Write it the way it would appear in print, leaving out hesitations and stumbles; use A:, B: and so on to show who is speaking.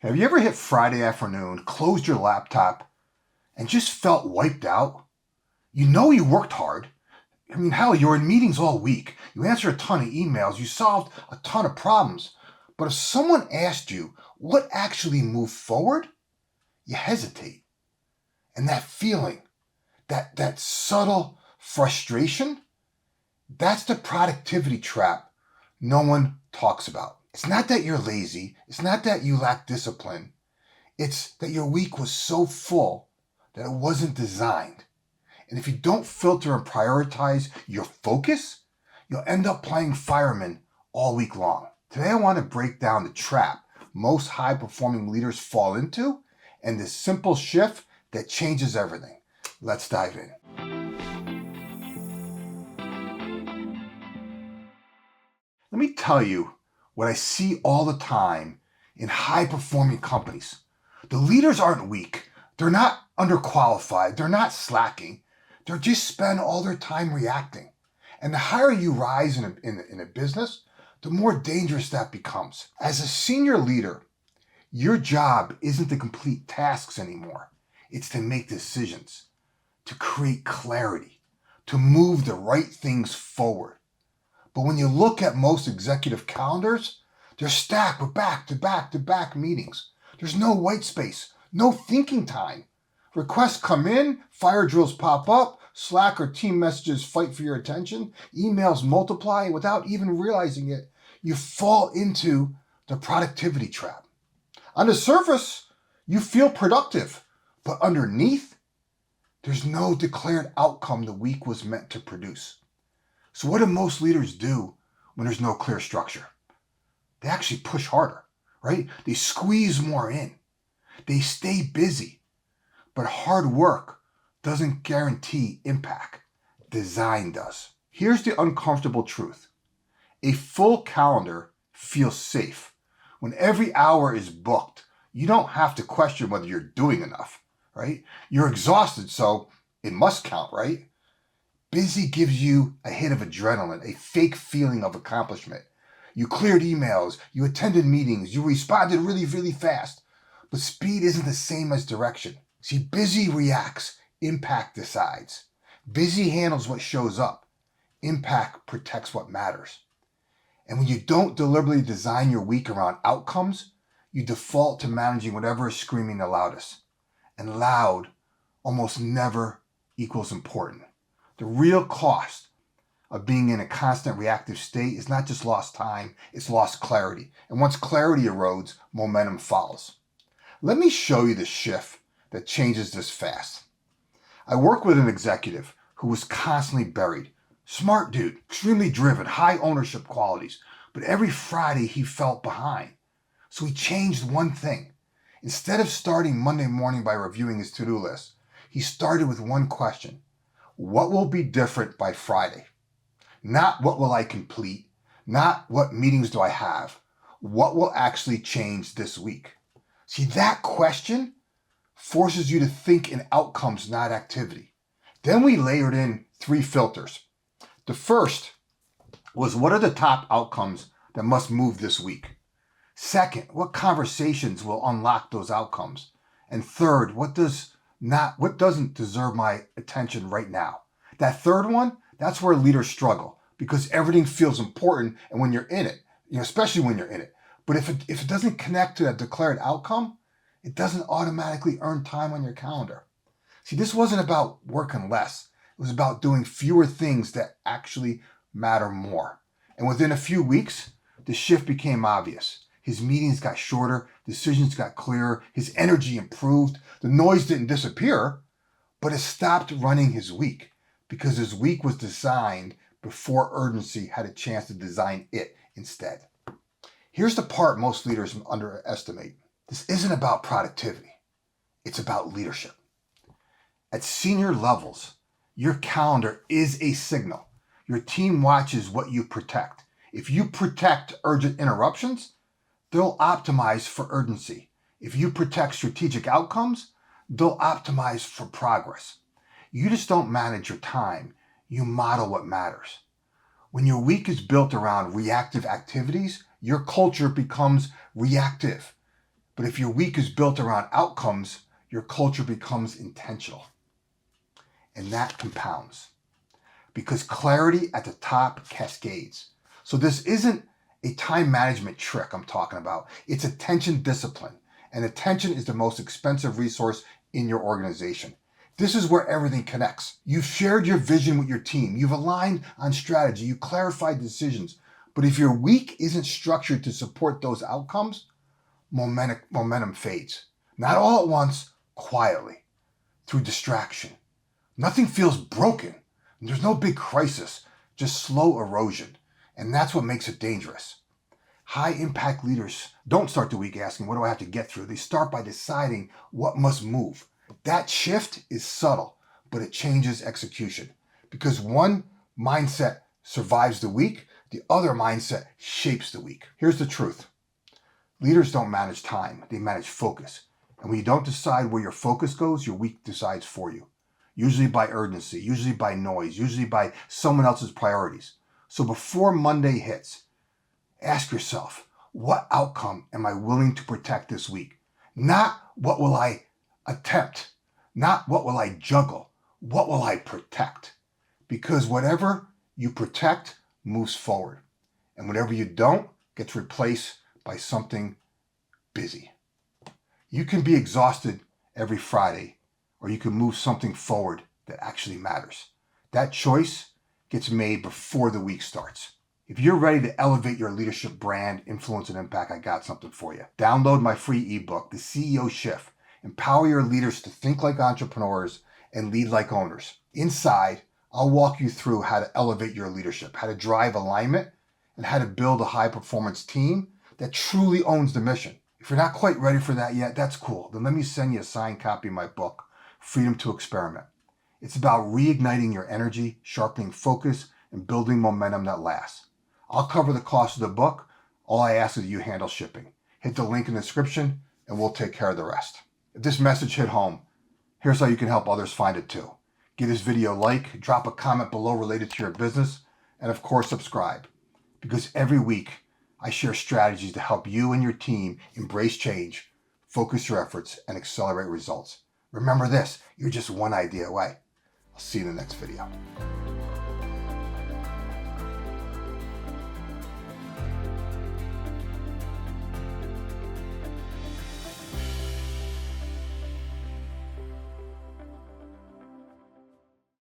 A: Have you ever hit Friday afternoon, closed your laptop, and just felt wiped out? You know you worked hard. I mean, hell, you're in meetings all week. You answered a ton of emails. You solved a ton of problems. But if someone asked you what actually moved forward, you hesitate. And that feeling, that subtle frustration, that's the productivity trap no one talks about. It's not that you're lazy. It's not that you lack discipline. It's that your week was so full that it wasn't designed. And if you don't filter and prioritize your focus, you'll end up playing fireman all week long. Today I want to break down the trap most high-performing leaders fall into and the simple shift that changes everything. Let's dive in. Let me tell you what I see all the time in high-performing companies. The leaders aren't weak. They're not underqualified. They're not slacking. They just spend all their time reacting. And the higher you rise in a business, the more dangerous that becomes. As a senior leader, your job isn't to complete tasks anymore. It's to make decisions, to create clarity, to move the right things forward. But when you look at most executive calendars, they're stacked with back-to-back meetings. There's no white space, no thinking time. Requests come in, fire drills pop up, Slack or team messages fight for your attention, emails multiply, and without even realizing it, you fall into the productivity trap. On the surface, you feel productive, but underneath, there's no declared outcome the week was meant to produce. So what do most leaders do when there's no clear structure? They actually push harder, right? They squeeze more in. They stay busy. But hard work doesn't guarantee impact. Design does. Here's the uncomfortable truth. A full calendar feels safe. When every hour is booked, you don't have to question whether you're doing enough, right? You're exhausted, so it must count, right? Busy gives you a hit of adrenaline, a fake feeling of accomplishment. You cleared emails, you attended meetings, you responded really fast. But speed isn't the same as direction. See, busy reacts, impact decides. Busy handles what shows up. Impact protects what matters. And when you don't deliberately design your week around outcomes, you default to managing whatever is screaming the loudest. And loud almost never equals important. The real cost of being in a constant reactive state is not just lost time, it's lost clarity. And once clarity erodes, momentum follows. Let me show you the shift that changes this fast. I work with an executive who was constantly buried. Smart dude, extremely driven, high ownership qualities. But every Friday he felt behind. So he changed one thing. Instead of starting Monday morning by reviewing his to-do list, he started with one question. What will be different by Friday? Not what will I complete, not what meetings do I have. What will actually change this week? See, that question forces you to think in outcomes, not activity. Then we layered in 3 filters. The first was, what are the top outcomes that must move this week? Second, what conversations will unlock those outcomes? And third, what doesn't deserve my attention right now? That third one, that's where leaders struggle because everything feels important and when you're in it, especially when you're in it. But if it doesn't connect to a declared outcome, it doesn't automatically earn time on your calendar. See, this wasn't about working less. It was about doing fewer things that actually matter more. And within a few weeks, the shift became obvious. His meetings got shorter, decisions got clearer, his energy improved, the noise didn't disappear, but it stopped running his week because his week was designed before urgency had a chance to design it instead. Here's the part most leaders underestimate. This isn't about productivity. It's about leadership. At senior levels, your calendar is a signal. Your team watches what you protect. If you protect urgent interruptions, they'll optimize for urgency. If you protect strategic outcomes, they'll optimize for progress. You just don't manage your time. You model what matters. When your week is built around reactive activities, your culture becomes reactive But if your week is built around outcomes, your culture becomes intentional. And that compounds. Because clarity at the top cascades. So this isn't a time management trick I'm talking about. It's attention discipline. And attention is the most expensive resource in your organization. This is where everything connects. You've shared your vision with your team. You've aligned on strategy. You clarified decisions. But if your week isn't structured to support those outcomes, momentum fades. Not all at once, quietly, through distraction. Nothing feels broken. There's no big crisis, just slow erosion. And that's what makes it dangerous. High impact leaders don't start the week asking, what do I have to get through? They start by deciding what must move. That shift is subtle, but it changes execution. Because one mindset survives the week, the other mindset shapes the week. Here's the truth. Leaders don't manage time, they manage focus. And when you don't decide where your focus goes, your week decides for you. Usually by urgency, usually by noise, usually by someone else's priorities. So before Monday hits, ask yourself, what outcome am I willing to protect this week? Not what will I attempt, not what will I juggle, what will I protect? Because whatever you protect moves forward, and whatever you don't gets replaced by something busy. You can be exhausted every Friday, or you can move something forward that actually matters. That choice gets made before the week starts. If you're ready to elevate your leadership brand, influence, and impact, I got something for you. Download my free ebook, The CEO Shift. Empower your leaders to think like entrepreneurs and lead like owners. Inside, I'll walk you through how to elevate your leadership, how to drive alignment, and how to build a high-performance team that truly owns the mission. If you're not quite ready for that yet, that's cool. Then let me send you a signed copy of my book, Freedom to Experiment. It's about reigniting your energy, sharpening focus, and building momentum that lasts. I'll cover the cost of the book. All I ask is you handle shipping. Hit the link in the description, and we'll take care of the rest. If this message hit home, here's how you can help others find it too. Give this video a like, drop a comment below related to your business, and of course, subscribe. Because every week, I share strategies to help you and your team embrace change, focus your efforts, and accelerate results. Remember this, you're just one idea away. I'll see you in the next video.